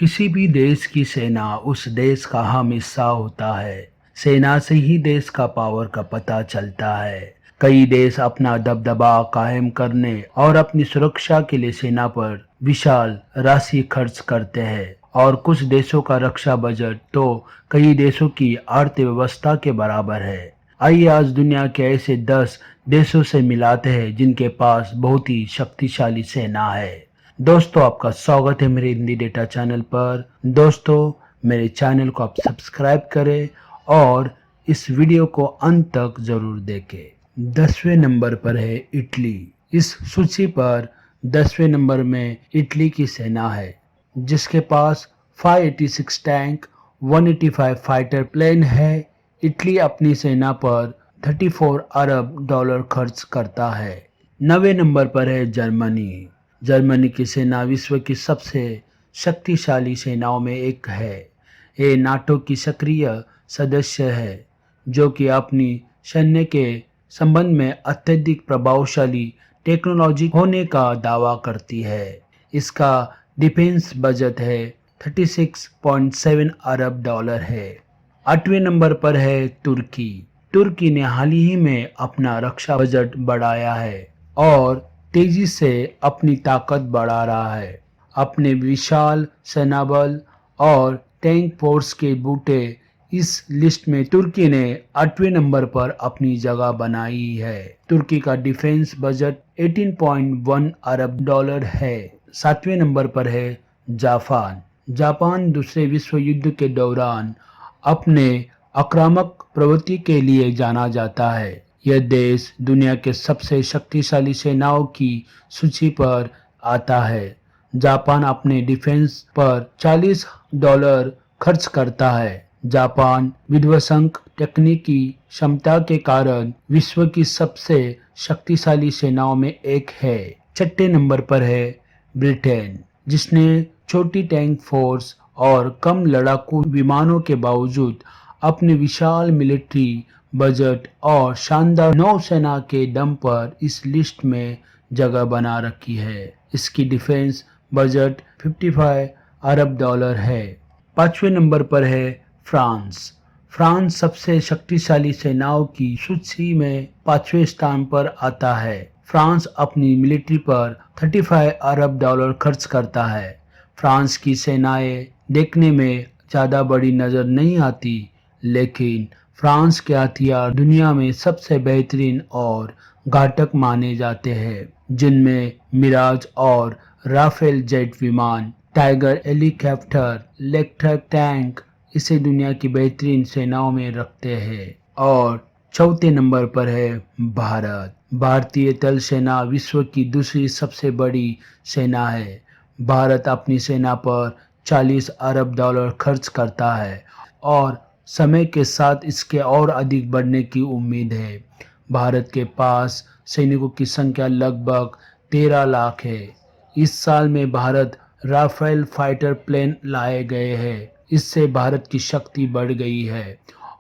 किसी भी देश की सेना उस देश का अहम हिस्सा होता है। सेना से ही देश का पावर का पता चलता है। कई देश अपना दबदबा कायम करने और अपनी सुरक्षा के लिए सेना पर विशाल राशि खर्च करते हैं और कुछ देशों का रक्षा बजट तो कई देशों की अर्थव्यवस्था के बराबर है। आइए आज दुनिया के ऐसे 10 देशों से मिलाते हैं जिनके पास बहुत ही शक्तिशाली सेना है। दोस्तों, आपका स्वागत है मेरे हिंदी डेटा चैनल पर। दोस्तों, मेरे चैनल को आप सब्सक्राइब करें और इस वीडियो को अंत तक जरूर देखें। 10वें नंबर पर है इटली। इस सूची पर 10वें नंबर में इटली की सेना है जिसके पास 586 टैंक, 185 फाइटर प्लेन है। इटली अपनी सेना पर 34 अरब डॉलर खर्च करता है। 9वें नंबर पर है जर्मनी। जर्मनी की सेना विश्व की सबसे शक्तिशाली सेनाओं में एक है। ये नाटो की सक्रिय सदस्य है जो कि अपनी सैन्य के संबंध में अत्यधिक प्रभावशाली टेक्नोलॉजी होने का दावा करती है। इसका डिफेंस बजट है 36.7 अरब डॉलर है। 8वें नंबर पर है तुर्की। तुर्की ने हाल ही में अपना रक्षा बजट बढ़ाया है और तेजी से अपनी ताकत बढ़ा रहा है। अपने विशाल सेनाबल और टैंक फोर्स के बूटे इस लिस्ट में तुर्की ने 8वें नंबर पर अपनी जगह बनाई है। तुर्की का डिफेंस बजट 18.1 अरब डॉलर है। 7वें नंबर पर है जापान। जापान दूसरे विश्व युद्ध के दौरान अपने आक्रामक प्रवृत्ति के लिए जाना जाता है। यह देश दुनिया के सबसे शक्तिशाली सेनाओं की सूची पर आता है। जापान अपने डिफेंस पर 40 डॉलर खर्च करता है। जापान विध्वंसक तकनीकी क्षमता के कारण विश्व की सबसे शक्तिशाली सेनाओं में एक है। 6ठे नंबर पर है ब्रिटेन, जिसने छोटी टैंक फोर्स और कम लड़ाकू विमानों के बावजूद अपने विशाल मिलिट्री बजट और शानदार नौसेना के दम पर इस लिस्ट में जगह बना रखी है। इसकी डिफेंस बजट 55 अरब डॉलर है। 5वें नंबर पर है फ्रांस। फ्रांस सबसे शक्तिशाली सेनाओं की सूची में 5वें स्थान पर आता है। फ्रांस अपनी मिलिट्री पर 35 अरब डॉलर खर्च करता है। फ्रांस की सेनाएं देखने में ज़्यादा बड़ी नज़र नहीं आती, लेकिन फ्रांस के हथियार दुनिया में सबसे बेहतरीन और घातक माने जाते हैं, जिनमें मिराज और राफेल जेट विमान, टाइगर हेलीकॉप्टर, लेक्ट्रक टैंक इसे दुनिया की बेहतरीन सेनाओं में रखते हैं। और चौथे नंबर पर है भारत। भारतीय थल सेना विश्व की दूसरी सबसे बड़ी सेना है। भारत अपनी सेना पर 40 अरब डॉलर खर्च करता है और समय के साथ इसके और अधिक बढ़ने की उम्मीद है। भारत के पास सैनिकों की संख्या लगभग 13 लाख है। इस साल में भारत राफेल फाइटर प्लेन लाए गए हैं। इससे भारत की शक्ति बढ़ गई है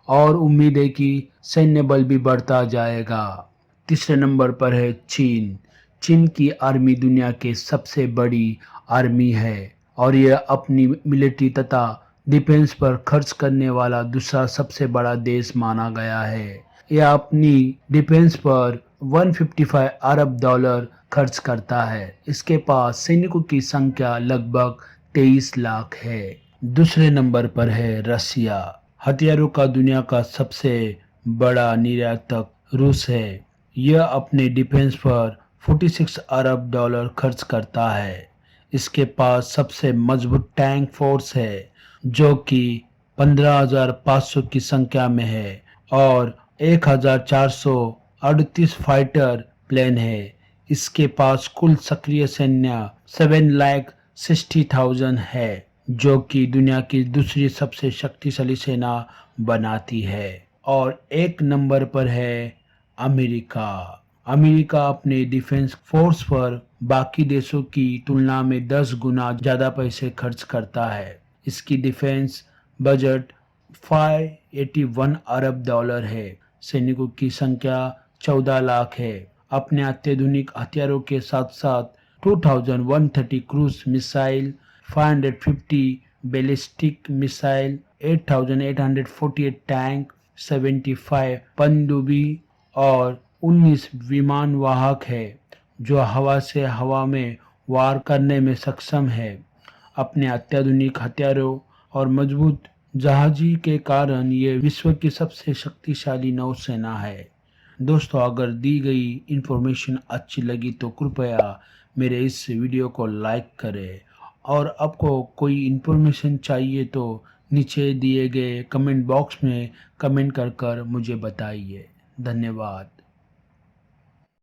और उम्मीद है कि सैन्य बल भी बढ़ता जाएगा। तीसरे नंबर पर है चीन। चीन की आर्मी दुनिया के सबसे बड़ी आर्मी है और यह अपनी मिलिट्री तथा डिफेंस पर खर्च करने वाला दूसरा सबसे बड़ा देश माना गया है। यह अपनी डिफेंस पर 155 अरब डॉलर खर्च करता है। इसके पास सैनिकों की संख्या लगभग 23 लाख है। दूसरे नंबर पर है रसिया। हथियारों का दुनिया का सबसे बड़ा निर्यातक रूस है। यह अपने डिफेंस पर 46 अरब डॉलर खर्च करता है। इसके पास सबसे मजबूत टैंक फोर्स है जो कि 15,500 की संख्या में है और 1,438 फाइटर प्लेन है। इसके पास कुल सक्रिय सैन्य 7,60,000 है जो कि दुनिया की दूसरी सबसे शक्तिशाली सेना बनाती है। और एक नंबर पर है अमेरिका। अमेरिका अपने डिफेंस फोर्स पर बाकी देशों की तुलना में 10 गुना ज़्यादा पैसे खर्च करता है। इसकी डिफेंस बजट 581 अरब डॉलर है। सैनिकों की संख्या 14 लाख है। अपने अत्याधुनिक हथियारों के साथ साथ 2130 cruise missile, 550 ballistic missile, 8,848 tank, 75 पनडुब्बी और 19 विमान वाहक है जो हवा से हवा में वार करने में सक्षम है। अपने अत्याधुनिक हथियारों और मजबूत जहाजी के कारण ये विश्व की सबसे शक्तिशाली नौसेना है। दोस्तों, अगर दी गई इंफॉर्मेशन अच्छी लगी तो कृपया मेरे इस वीडियो को लाइक करें और आपको कोई इंफॉर्मेशन चाहिए तो नीचे दिए गए कमेंट बॉक्स में कमेंट कर मुझे बताइए। धन्यवाद।